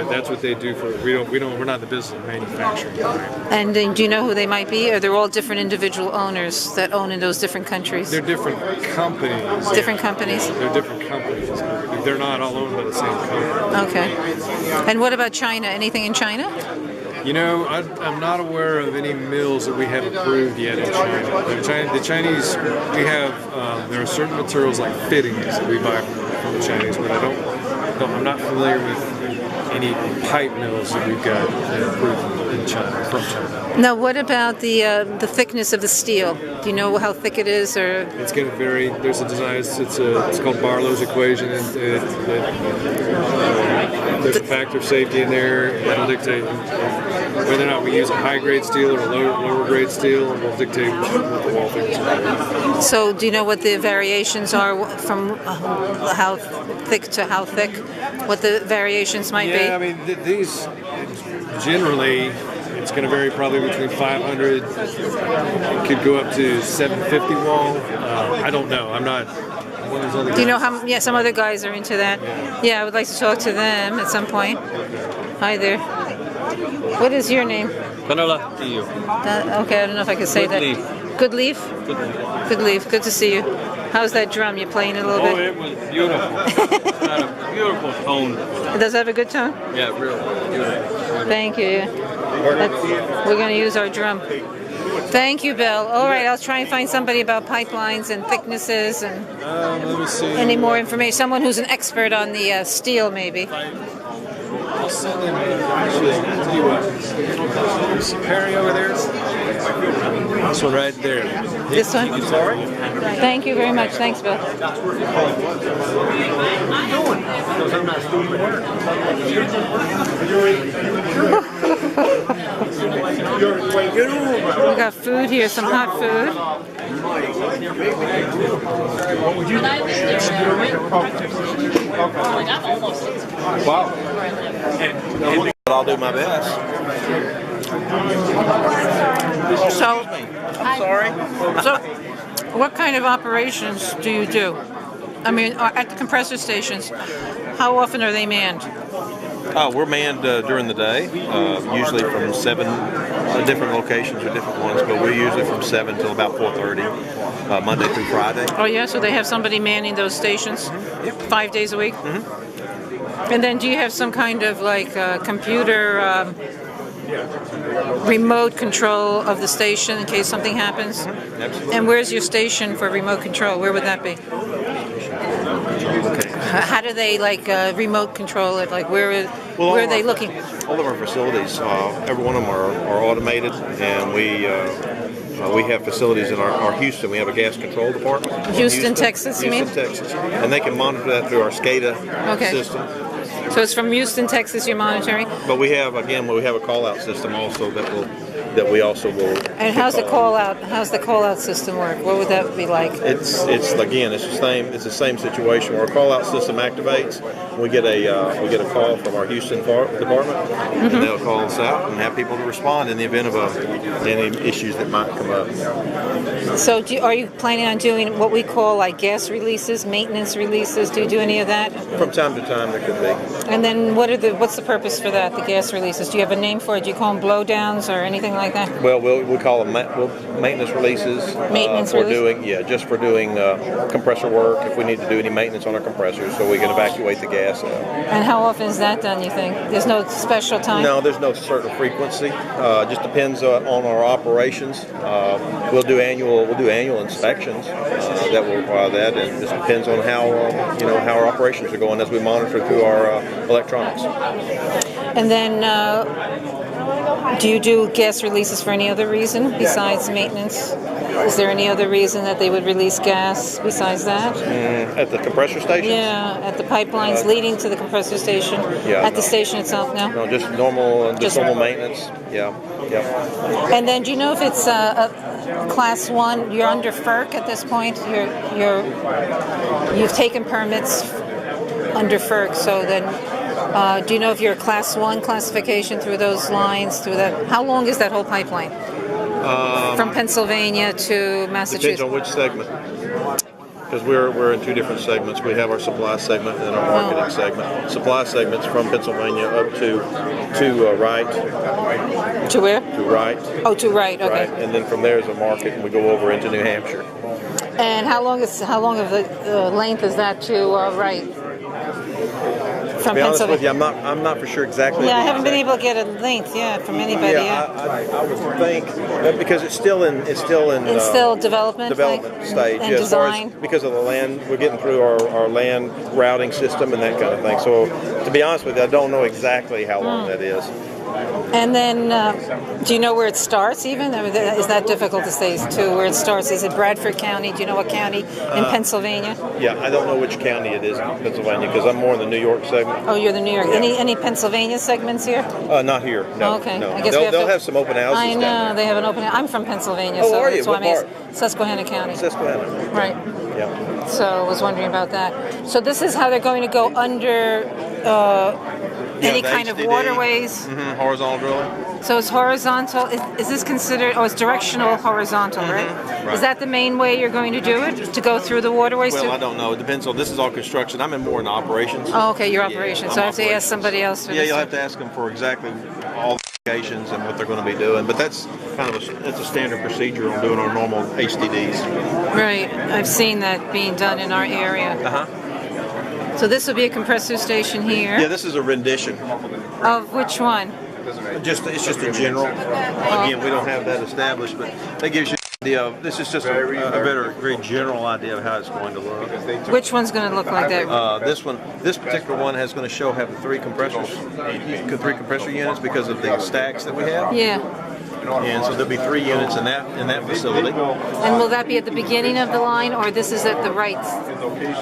That's what they do for. We're not in the business of manufacturing. And do you know who they might be? Or they're all different individual owners that own in those different countries? They're different companies. Different companies? They're different companies. They're not all owned by the same company. Okay. And what about China? Anything in China? You know, I'm not aware of any mills that we have approved yet in China. The Chinese, we have, there are certain materials like fittings that we buy from the Chinese, but I'm not familiar with any pipe mills that we've got approved in China, from China. Now, what about the thickness of the steel? Do you know how thick it is, or? It's going to vary. There's a design. It's called Barlow's equation, and there's a factor of safety in there that'll dictate whether or not we use a high-grade steel or a lower-grade steel. Will dictate what the wall thickness will be. So, do you know what the variations are from how thick to how thick? What the variations might be? Yeah, I mean these generally. It's going to vary probably between 500, it could go up to 750 wall. I don't know. I'm not one of those other guys. Do you know how? Yeah, some other guys are into that. Yeah, I would like to talk to them at some point. Hi there. What is your name? Okay, I don't know if I can say that. Good leaf? Good leaf. Good leaf. Good to see you. How's that drum? You playing it a little bit? Oh, it was beautiful. It's got a beautiful tone. Does it have a good tone? Yeah, real beautiful. Thank you. We're going to use our drum. Thank you, Bill. All right, I'll try and find somebody about pipelines and thicknesses and let me see. Any more information. Someone who's an expert on the steel, maybe. I'll send them. Tell you what. You see Perry over there? This one right there. This one? Sorry? Thank you very much. Thanks, Bill. Because I'm not doing work. We got food here, some hot food. Wow. I'll do my best. So, I'm sorry. So, what kind of operations do you do? I mean, at the compressor stations, how often are they manned? We're manned during the day, usually from 7 different locations or different ones, but we're usually from 7 till about 4:30, Monday through Friday. Oh yeah, so they have somebody manning those stations 5 days a week? And then do you have some kind of like computer remote control of the station in case something happens? Absolutely. And where's your station for remote control? Where would that be? How do they like remote control it? Like where are they looking? All of our facilities, every one of them are automated, and we have facilities in our Houston. We have a gas control department. Houston, Texas, you mean? Houston, Texas, and they can monitor that through our SCADA system. So it's from Houston, Texas, you're monitoring? But we have a call-out system also that we also will. And how's the call-out system work? What would that be like? It's the same situation where our call-out system activates. We get a call from our Houston department, and they'll call us out and have people to respond in the event of any issues that might come up. So are you planning on doing what we call like gas releases, maintenance releases? Do you do any of that? From time to time, there could be. And then what's the purpose for that? The gas releases? Do you have a name for it? Do you call them blowdowns or anything like that? Well, we call them maintenance releases. Just for doing compressor work. If we need to do any maintenance on our compressors, so we can evacuate the gas out. And how often is that done? You think there's no special time? No, there's no certain frequency. Just depends on our operations. We'll do annual inspections that will require that, and it just depends on how our operations are going as we monitor through our electronics. And then, do you do gas releases for any other reason besides maintenance? Is there any other reason that they would release gas besides that? At the compressor station? Yeah, at the pipelines leading to the compressor station. The station itself, no? No, just normal maintenance. Yeah. And then, do you know if it's a class 1? You're under FERC at this point. You've taken permits under FERC, so then. Do you know if you're a class 1 classification through those lines? How long is that whole pipeline? From Pennsylvania to Massachusetts? Depends on which segment. Because we're in 2 different segments. We have our supply segment and our marketing segment. Supply segment's from Pennsylvania up to Wright. To where? To Wright. Oh, to Wright. Okay. Right. And then from there is a market, and we go over into New Hampshire. And how long of the length is that to Wright? To be honest with you, I'm not for sure exactly. Yeah, I haven't been able to get a length from anybody. I would think because it's still development stage. And design. Because of the land, we're getting through our land routing system and that kind of thing. So to be honest with you, I don't know exactly how long that is. And then, do you know where it starts even? I mean, is that difficult to say too, where it starts? Is it Bradford County? Do you know what county in Pennsylvania? Yeah, I don't know which county it is in Pennsylvania because I'm more in the New York segment. Oh, you're the New York. Yeah. Any Pennsylvania segments here? Not here, no. Okay. No. I guess they'll have some open houses I know, down there. they have an open house. I'm from Pennsylvania, so are you? that's why What I'm part? asking. Susquehanna County. Susquehanna. Right. Yeah. So I was wondering about that. So this is how they're going to go under any kind of waterways? Horizontal drilling. So it's horizontal. Is this considered? Oh, it's directional horizontal, right? Right. Is that the main way you're going to do it? To go through the waterways? Well, I don't know. It depends on. This is all construction. I'm more in operations. Oh, okay, your operations. So I have to ask somebody else for this. Yeah, you'll have to ask them for exactly all the locations and what they're going to be doing. But that's kind of a standard procedure on doing our normal HDDs. Right. I've seen that being done in our area. So this will be a compressor station here. Yeah, this is a rendition. Of which one? It's just a general. Again, we don't have that established, but that gives you an idea of. This is just a very general idea of how it's going to look. Which one's going to look like that? This particular one has going to have 3 compressor units because of the stacks that we have. Yeah. And so there'll be 3 units in that facility. And will that be at the beginning of the line, or this is at the right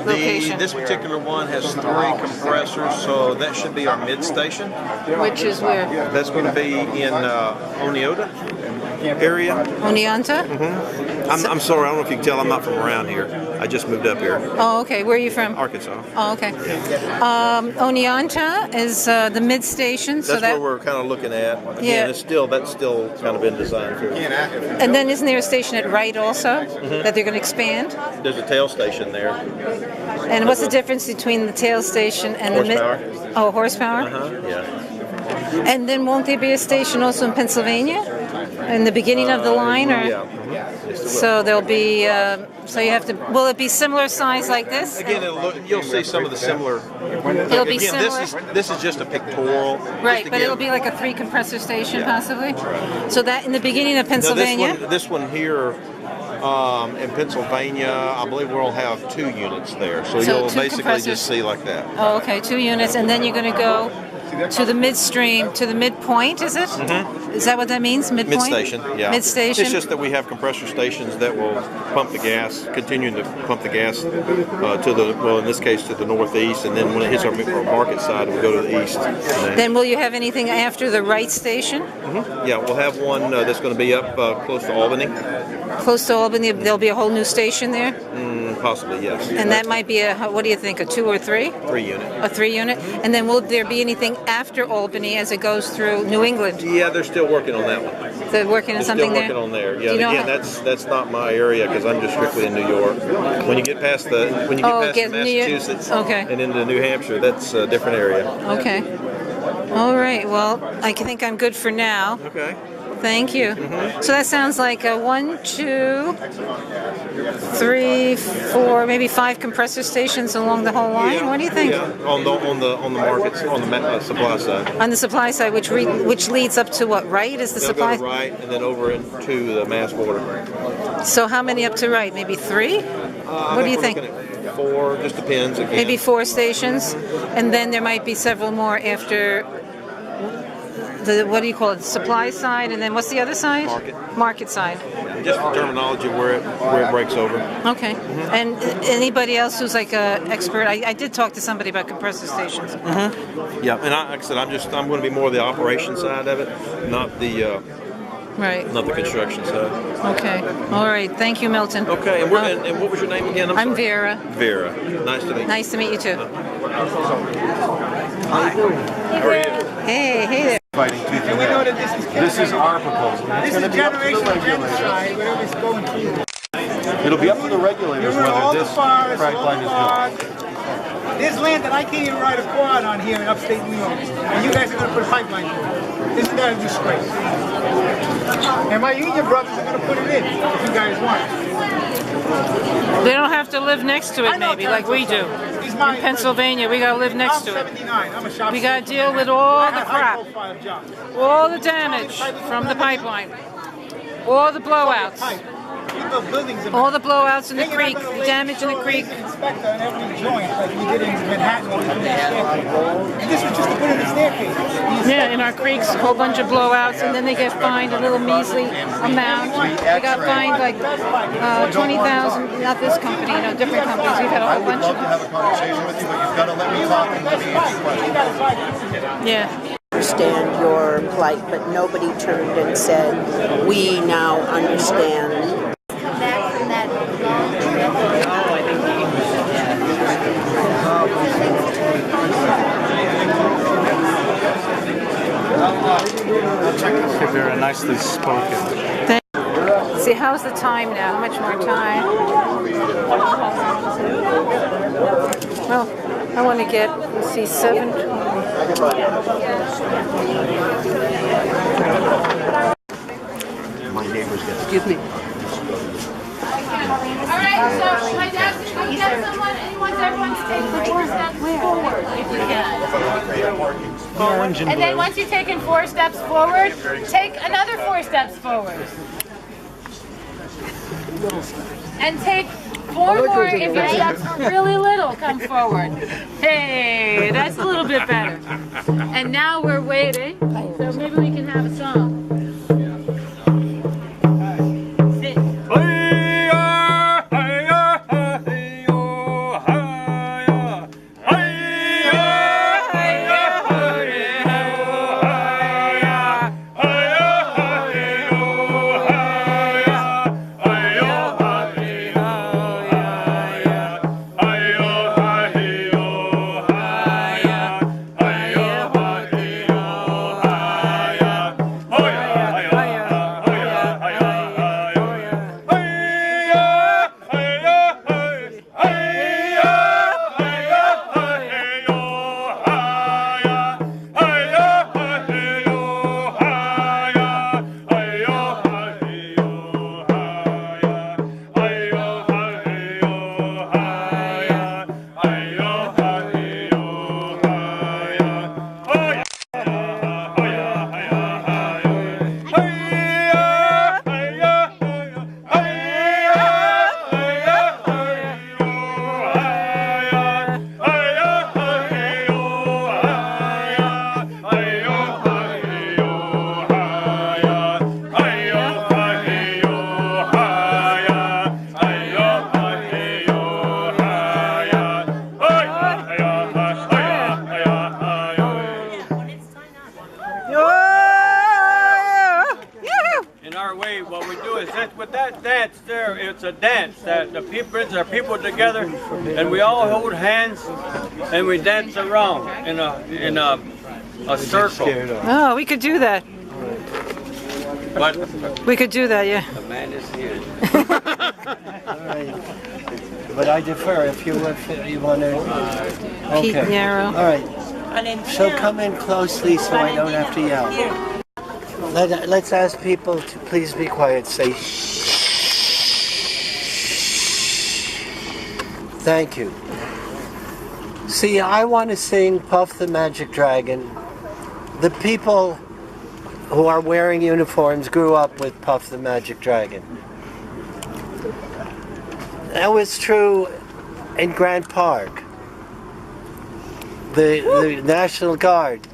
location? This particular one has 3 compressors, so that should be our mid station. Which is where? That's going to be in Oneonta area. Oneonta? I'm sorry, I don't know if you can tell I'm not from around here. I just moved up here. Oh, okay. Where are you from? Arkansas. Oh, okay. Oneonta is the mid station. That's where we're kind of looking at. Again, that's still kind of in design too. And then isn't there a station at Wright also that they're going to expand? There's a tail station there. And what's the difference between the tail station and the mid? Oh, horsepower. Yeah. And then won't there be a station also in Pennsylvania, in the beginning of the line, or? Yeah. So there'll be. So you have to. Will it be similar size like this? Again, you'll see some of the similar. It'll be similar. This is just a pictorial. Right, but it'll be like a 3 compressor station possibly. So that in the beginning of Pennsylvania. No, this one here. In Pennsylvania, I believe we'll have 2 units there. So you'll basically just see like that. Oh, okay, 2 units, and then you're going to go to the midstream, to the midpoint, is it? Is that what that means, midpoint? Mid-station, yeah. Mid-station. It's just that we have compressor stations that will pump the gas, continuing to pump the gas to the, well, in this case, to the northeast, and then when it hits our market side, it will go to the east. Then will you have anything after the Wright station? Yeah, we'll have one that's going to be up close to Albany. Close to Albany, there'll be a whole new station there? Possibly, yes. And that might be a, what do you think, a 2 or 3? 3 unit. A 3 unit? And then will there be anything after Albany as it goes through New England? Yeah, they're still working on that one. They're working on something there? Still working on there. Yeah, again, that's not my area because I'm just strictly in New York. When you get past Massachusetts and into New Hampshire, that's a different area. Okay. All right. Well, I think I'm good for now. Okay. Thank you. So that sounds like a 1, 2, 3, 4, maybe 5 compressor stations along the whole line. What do you think? Yeah, on the markets, on the supply side. On the supply side, which leads up to what? Right? Is the supply? Go to Wright and then over into the Mass border. So how many up to Wright? Maybe 3? What do you think? 4, just depends. Again. Maybe 4 stations, and then there might be several more after. The, what do you call it? Supply side, and then what's the other side? Market side. Just the terminology where it breaks over. Okay. And anybody else who's like an expert? I did talk to somebody about compressor stations. Yeah, and like I said, I'm going to be more the operation side of it, not the not the construction side. Okay. All right. Thank you, Milton. Okay. And, and what was your name again? I'm Vera. Vera. Nice to meet you. Nice to meet you too. Hi. How are you? Hey there. Fighting tooth and nail. This is our proposal. This is generational genocide, whatever is going through. It'll be up to the regulators whether this pipeline is built. There's land that I can't even ride a quad on here in upstate New York, and you guys are going to put a pipeline through it. Isn't that a disgrace? And my union brothers are going to put it in if you guys want. They don't have to live next to it, maybe, like we do. In Pennsylvania, we got to live next to it. I'm a shop. We got to deal with all the crap, all the damage from the pipeline, all the blowouts. All the blowouts in the creek, the damage in the creek. Inspector on every joint, like we did in Manhattan. And this was just to put in a staircase. Yeah, in our creeks, a whole bunch of blowouts, and then they get fined a little measly amount. They got fined like 20,000. Not this company, different companies. We've had a whole bunch of them. I would love to have a conversation with you, but you've got to let me talk and let me answer questions. Yeah. Understand your plight, but nobody turned and said, "We now understand." Back from that long trip. If you're nicely spoken. See, how's the time now? How much more time? Well, I want to get, let's see, 7. My neighbors get. Excuse me. Alright, so my dad's going to get someone and he wants everyone to take 4 steps forward if you can. And then once you've taken 4 steps forward, take another 4 steps forward. And take 4 more if your steps are really little, come forward. Hey, that's a little bit better. And now we're waiting, so maybe we can have a song. in our way, what we do is with that dance there, it's a dance that the people brings our people together, and we all hold hands and we dance around in a circle. Oh, we could do that. But we could do that, yeah. The man is here. All right. But I defer if you want to. Pete Yarrow. All right. So come in closely so I don't have to yell. Let's ask people to please be quiet. Say shh. Thank you. See, I want to sing Puff the Magic Dragon. The people who are wearing uniforms grew up with Puff the Magic Dragon. That was true in Grant Park. The National Guard,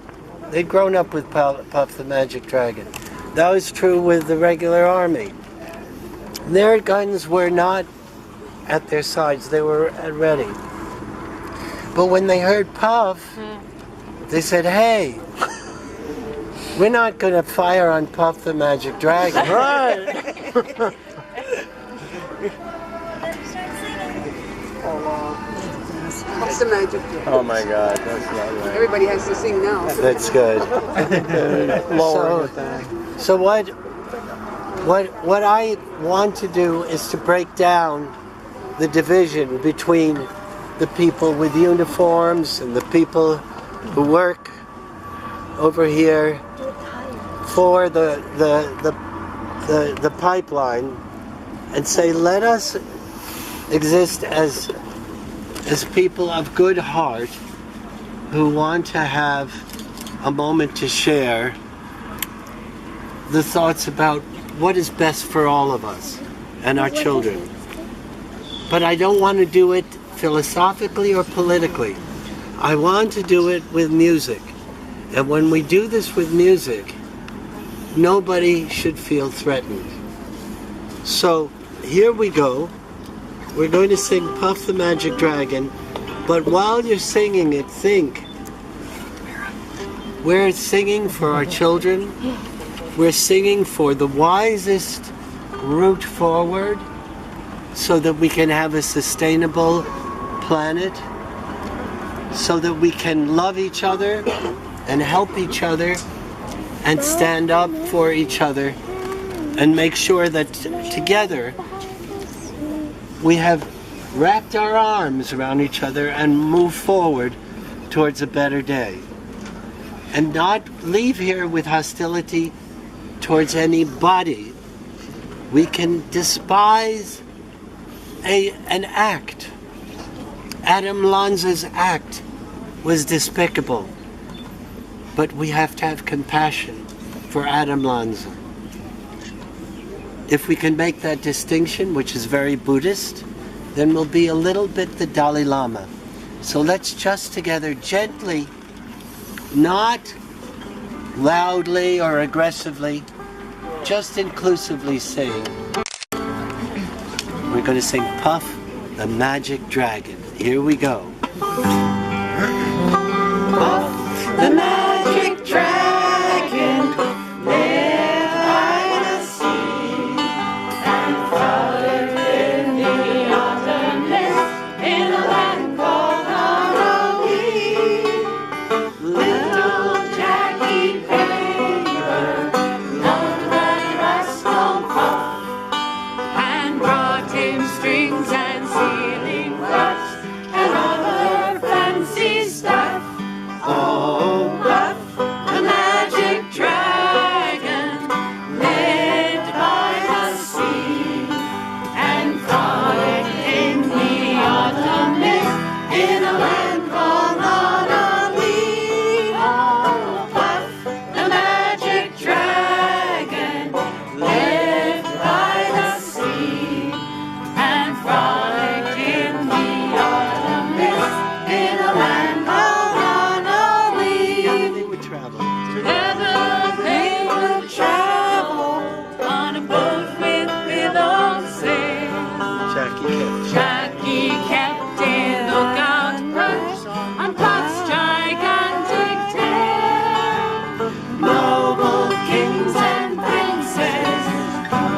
they'd grown up with Puff the Magic Dragon. That was true with the regular army. Their guns were not at their sides, they were at ready. But when they heard Puff, they said, hey, we're not going to fire on Puff the Magic Dragon. Right. Puff the Magic Dragon. Oh my God, that's not right. Everybody has to sing now. That's good. So what I want to do is to break down the division between the people with uniforms and the people who work over here for the pipeline, and say, let us exist as people of good heart who want to have a moment to share the thoughts about what is best for all of us and our children. But I don't want to do it philosophically or politically. I want to do it with music. And when we do this with music, nobody should feel threatened. So here we go. We're going to sing Puff the Magic Dragon, but while you're singing it, think. We're singing for our children. We're singing for the wisest route forward so that we can have a sustainable planet, so that we can love each other and help each other and stand up for each other and make sure that together we have wrapped our arms around each other and move forward towards a better day. And not leave here with hostility towards anybody. We can despise an act. Adam Lanza's act was despicable. But we have to have compassion for Adam Lanza. If we can make that distinction, which is very Buddhist, then we'll be a little bit the Dalai Lama. So let's just together gently, not loudly or aggressively, just inclusively sing. We're going to sing Puff the Magic Dragon. Here we go. Puff the Magic Dragon, live by the sea, and float in the autumn mist in a land called Hawaii. Little Jackie Paper loved that rascal Puff, and brought him strings and sealing wax and other fancy stuff. Oh,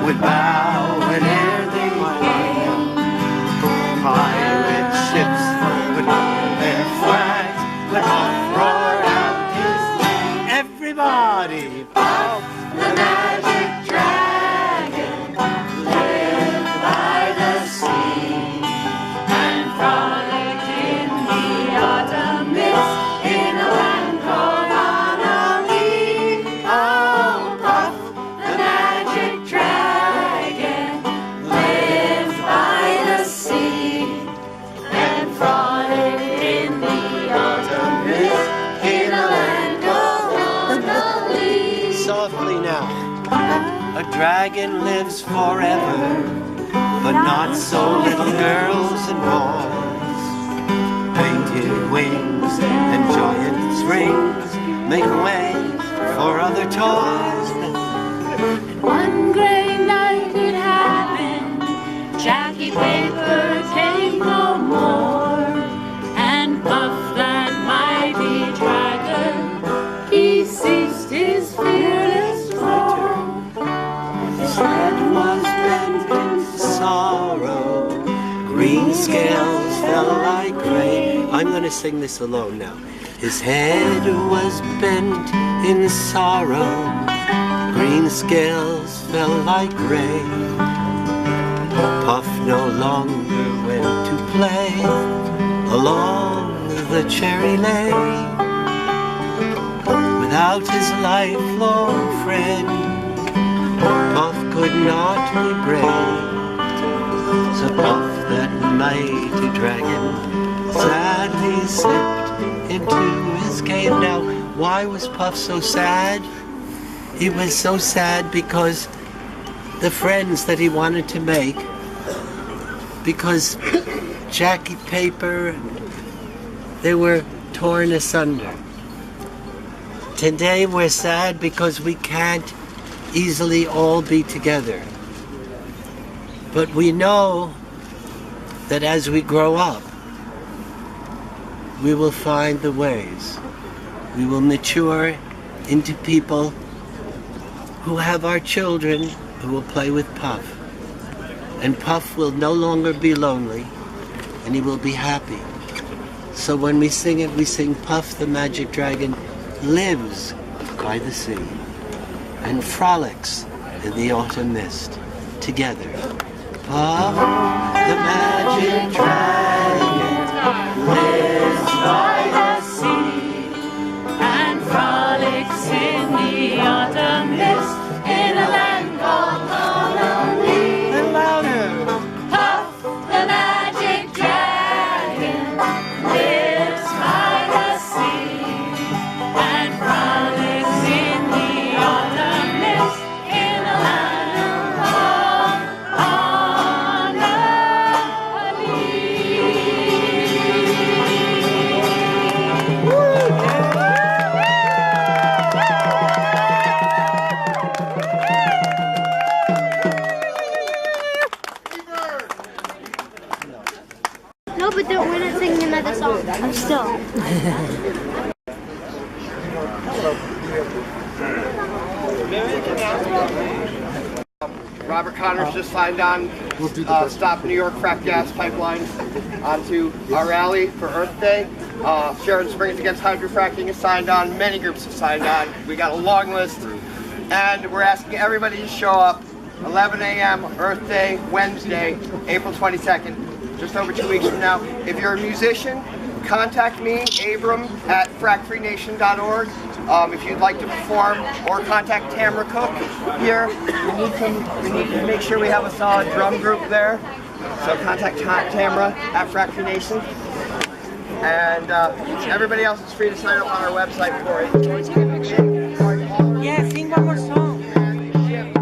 would bow whenever they came. Pirate ships would wave their flags, would all roar out his name. Everybody, Puff the magic dragon, lived by the sea, and frolicked in the autumn mist in a land called Annalee. Oh, Puff the magic dragon lived by the sea, and frolicked in the autumn mist in a land called Annalee. Softly now. A dragon lives forever, but not so little girls and boys. Painted wings and giant's rings make way for other toys. One great night it happened, Jackie Paper came no more, and Puff that mighty dragon, he ceased his fearless roar. His head was bent in sorrow, green scales fell like rain. I'm going to sing this alone now. His head was bent in sorrow, green scales fell like rain. Puff no longer went to play along the cherry lane. Without his lifelong friend, Puff could not be brave. So Puff, that mighty dragon, sadly slipped into his cave. Now, why was Puff so sad? He was so sad because the friends that he wanted to make, because Jackie Paper, they were torn asunder. Today we're sad because we can't easily all be together. But we know that as we grow up, we will find the ways. We will mature into people who have our children who will play with Puff. And Puff will no longer be lonely, and he will be happy. So when we sing it, we sing Puff the magic dragon lives by the sea and frolics in the autumn mist together. Puff the magic dragon lives by the sea and frolics in the autumn mist in a land called Annalee. And louder. Puff the magic dragon lives by the sea and frolics in the autumn mist in a land called No, but we're not singing another song. I'm still. Robert Connors just signed on Stop New York Frack Gas Pipelines onto our rally for Earth Day. Sharon Springs Against Hydrofracking has signed on. Many groups have signed on. We got a long list. And we're asking everybody to show up 11 a.m. Earth Day, Wednesday, April 22nd, just over 2 weeks from now. If you're a musician, contact me, Abram, at frackfreenation.org. If you'd like to perform, or contact Tamara Cook here. We need to make sure we have a solid drum group there. So contact Tamara at Frack Free Nation. And everybody else is free to sign up on our website for it. Yeah, sing one more song. Yeah.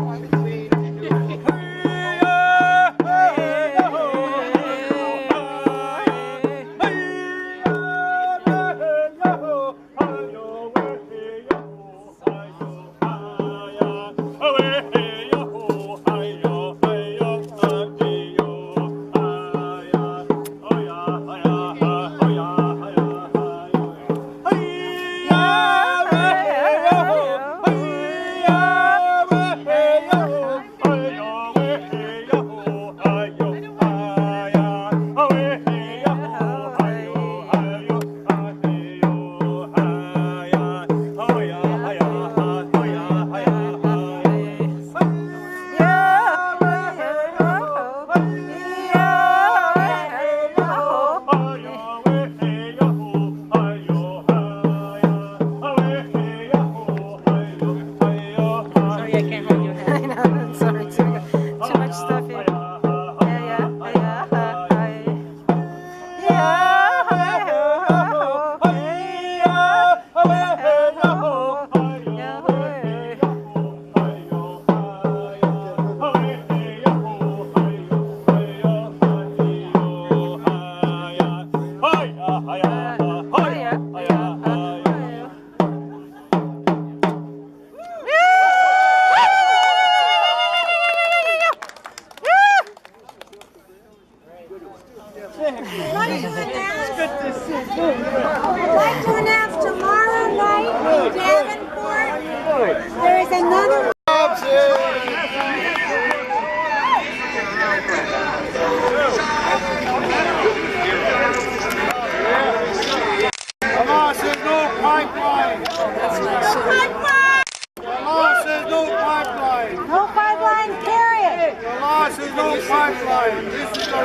trespassers, no pipeline. This is the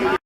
law.